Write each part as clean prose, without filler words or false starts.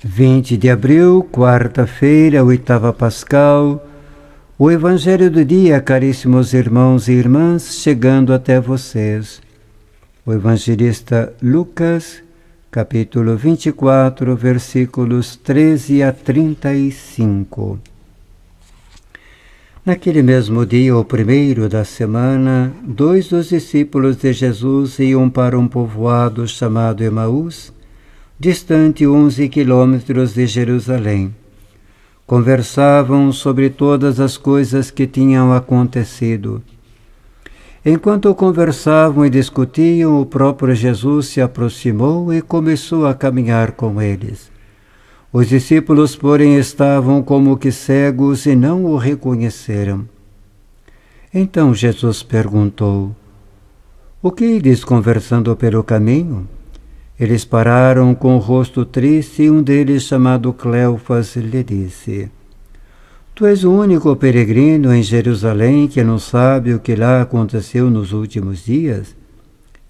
20 de abril, quarta-feira, oitava Pascal. O Evangelho do dia, caríssimos irmãos e irmãs, chegando até vocês. O evangelista Lucas, capítulo 24, versículos 13 a 35. Naquele mesmo dia, o primeiro da semana, 2 dos discípulos de Jesus iam para um povoado chamado Emaús, distante 11 quilômetros de Jerusalém. Conversavam sobre todas as coisas que tinham acontecido. Enquanto conversavam e discutiam, o próprio Jesus se aproximou e começou a caminhar com eles. Os discípulos, porém, estavam como que cegos e não o reconheceram. Então Jesus perguntou: "O que ides conversando pelo caminho?" Eles pararam com o rosto triste e um deles, chamado Cleofas, lhe disse: "Tu és o único peregrino em Jerusalém que não sabe o que lá aconteceu nos últimos dias?"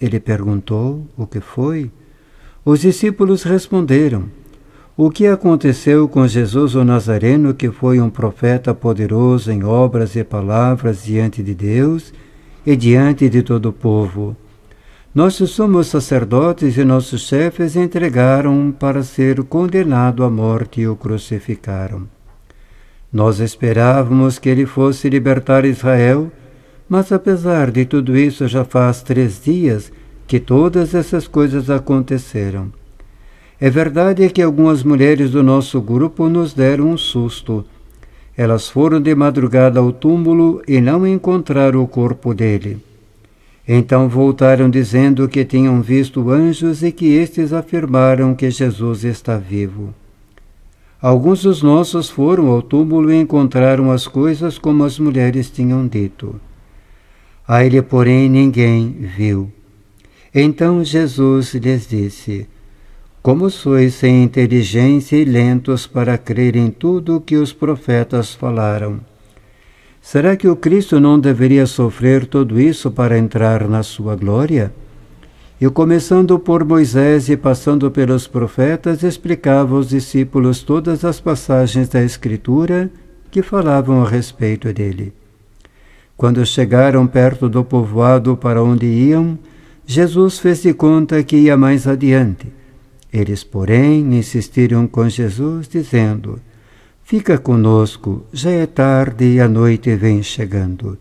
Ele perguntou: "O que foi?" Os discípulos responderam: "O que aconteceu com Jesus o Nazareno, que foi um profeta poderoso em obras e palavras diante de Deus e diante de todo o povo. Nossos sumos sacerdotes e nossos chefes entregaram para ser condenado à morte e o crucificaram. Nós esperávamos que ele fosse libertar Israel, mas apesar de tudo isso já faz 3 dias que todas essas coisas aconteceram. É verdade que algumas mulheres do nosso grupo nos deram um susto. Elas foram de madrugada ao túmulo e não encontraram o corpo dele. Então voltaram dizendo que tinham visto anjos e que estes afirmaram que Jesus está vivo. Alguns dos nossos foram ao túmulo e encontraram as coisas como as mulheres tinham dito. A ele, porém, ninguém viu." Então Jesus lhes disse: "Como sois sem inteligência e lentos para crer em tudo o que os profetas falaram? Será que o Cristo não deveria sofrer tudo isso para entrar na sua glória?" E começando por Moisés e passando pelos profetas, explicava aos discípulos todas as passagens da Escritura que falavam a respeito dele. Quando chegaram perto do povoado para onde iam, Jesus fez de conta que ia mais adiante. Eles, porém, insistiram com Jesus, dizendo: "Fica conosco, já é tarde e a noite vem chegando."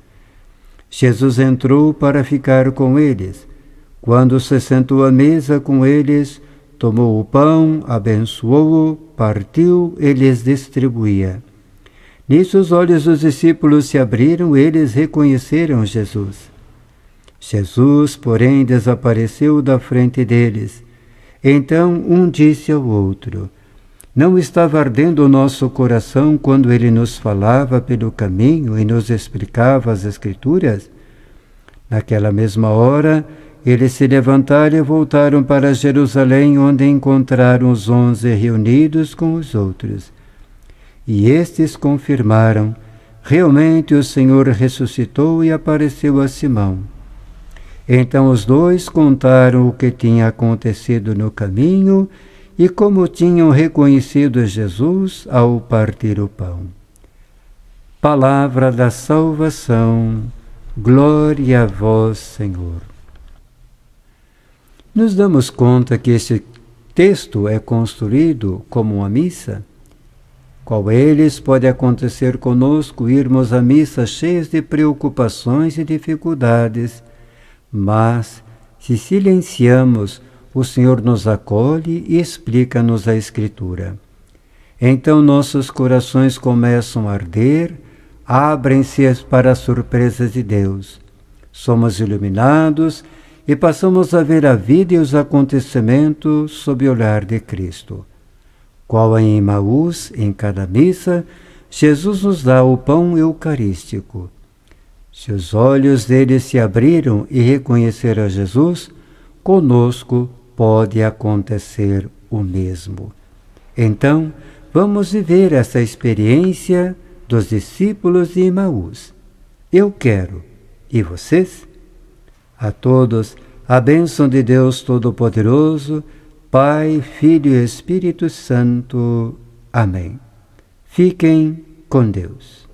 Jesus entrou para ficar com eles. Quando se sentou à mesa com eles, tomou o pão, abençoou-o, partiu e lhes distribuía. Nisso os olhos dos discípulos se abriram e eles reconheceram Jesus. Jesus, porém, desapareceu da frente deles. Então um disse ao outro: "Não estava ardendo o nosso coração quando ele nos falava pelo caminho e nos explicava as Escrituras?" Naquela mesma hora, eles se levantaram e voltaram para Jerusalém, onde encontraram os 11 reunidos com os outros. E estes confirmaram: "Realmente o Senhor ressuscitou e apareceu a Simão." Então os dois contaram o que tinha acontecido no caminho e como tinham reconhecido Jesus ao partir o pão. Palavra da salvação. Glória a vós, Senhor. Nos damos conta que esse texto é construído como uma missa. Qual eles pode acontecer conosco irmos à missa cheios de preocupações e dificuldades, mas se silenciamos, o Senhor nos acolhe e explica-nos a Escritura. Então nossos corações começam a arder, abrem-se para as surpresas de Deus. Somos iluminados e passamos a ver a vida e os acontecimentos sob o olhar de Cristo. Qual em Emaús, em cada missa, Jesus nos dá o pão eucarístico. Se os olhos deles se abriram e reconheceram a Jesus, conosco pode acontecer o mesmo. Então, vamos viver essa experiência dos discípulos de Emaús. Eu quero. E vocês? A todos, a bênção de Deus Todo-Poderoso, Pai, Filho e Espírito Santo. Amém. Fiquem com Deus.